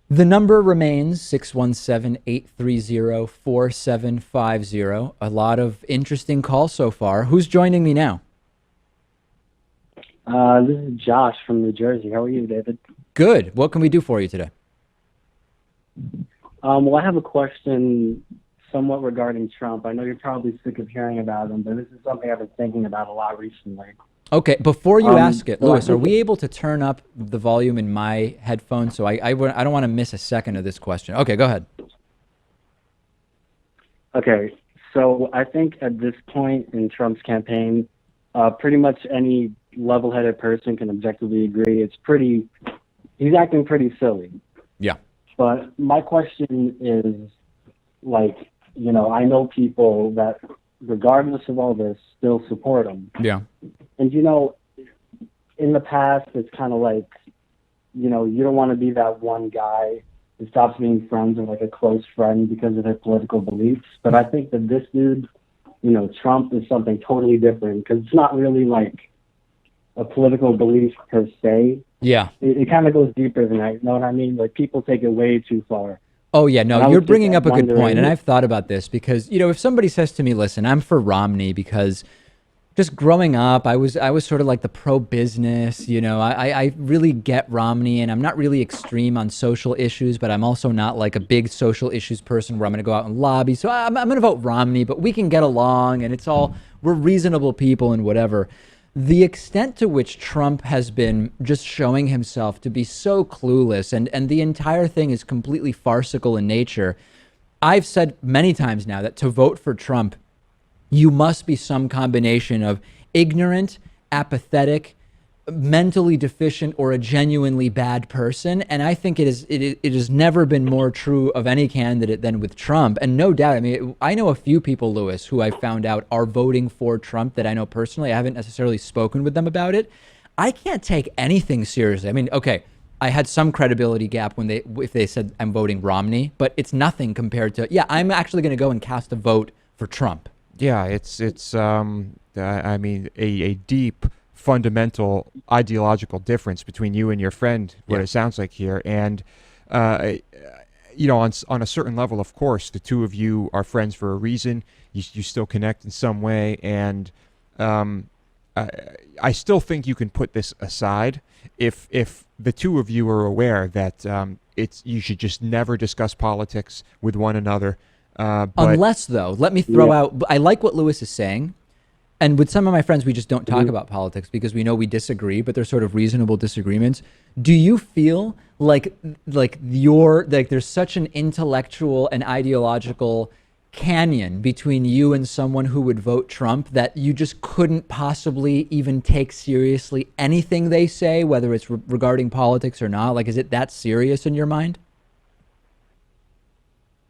The number remains 617-830-4750. A lot of interesting calls so far. Who's joining me now? This is Josh from New Jersey. How are you, David? Good. What can we do for you today? Well, I have a question somewhat regarding Trump. I know you're probably sick of hearing about him, but this is something I've been thinking about a lot recently. Okay, before you ask it, So I Lewis, are think, we able to turn up the volume in my headphones? So I don't want to miss a second of this question. Okay, go ahead. okay, so I think at this point in Trump's campaign, pretty much any level-headed person can objectively agree he's acting pretty silly. Yeah. But my question is, like, I know people that, regardless of all this, still support him. Yeah. And in the past, it's kind of like, you don't want to be that one guy who stops being friends with like a close friend because of their political beliefs. But I think that this dude, Trump, is something totally different because it's not really like a political belief per se. Yeah. It kind of goes deeper than that. You know what I mean? Like people take it way too far. Oh, yeah, And no, I you're was just bringing up a good point, and wondering, I've thought about this because, if somebody says to me, listen, I'm for Romney because just growing up, I was sort of like the pro-business, I really get Romney, and I'm not really extreme on social issues, but I'm also not like a big social issues person where I'm going to go out and lobby. So I'm going to vote Romney, but we can get along, and we're reasonable people and whatever. The extent to which Trump has been just showing himself to be so clueless and the entire thing is completely farcical in nature. I've said many times now that to vote for Trump, you must be some combination of ignorant, apathetic, mentally deficient, or a genuinely bad person. And I think it has never been more true of any candidate than with Trump. And no doubt, I mean, I know a few people, Lewis, who I found out are voting for Trump that I know personally. I haven't necessarily spoken with them about it. I can't take anything seriously. I mean, okay, I had some credibility gap if they said I'm voting Romney, but it's nothing compared to, yeah, I'm actually going to go and cast a vote for Trump. Yeah, I mean, a deep fundamental ideological difference between you and your friend, what Yeah. it sounds like here. And, on a certain level, of course, the two of you are friends for a reason. You still connect in some way. And I still think you can put this aside if the two of you are aware that you should just never discuss politics with one another. But Unless, though, let me throw out, I like what Lewis is saying. And with some of my friends, we just don't talk about politics because we know we disagree, but they're sort of reasonable disagreements. Do you feel like there's such an intellectual and ideological canyon between you and someone who would vote Trump that you just couldn't possibly even take seriously anything they say, whether it's regarding politics or not? Like, is it that serious in your mind?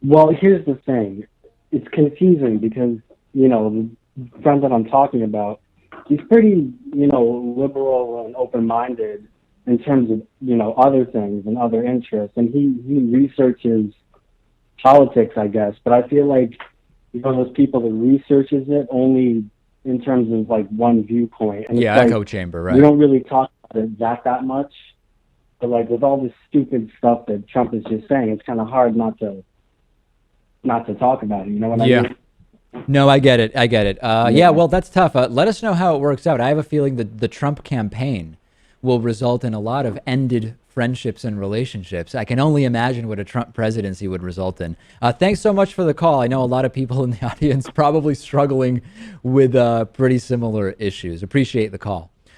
well, here's the thing. It's confusing because, the friend that I'm talking about, he's pretty, liberal and open-minded in terms of, other things and other interests. And he researches politics, I guess. But I feel like he's one of those people that researches it only in terms of like one viewpoint. And it's Yeah, like echo chamber, we right? don't really talk about it that much. But like with all this stupid stuff that Trump is just saying, it's kind of hard not to talk about it. You know what I Yeah. mean? No, I get it. I get it. Yeah, Yeah. well, that's tough. Let us know how it works out. I have a feeling that the Trump campaign will result in a lot of ended friendships and relationships. I can only imagine what a Trump presidency would result in. Thanks so much for the call. I know a lot of people in the audience probably struggling with pretty similar issues. Appreciate the call.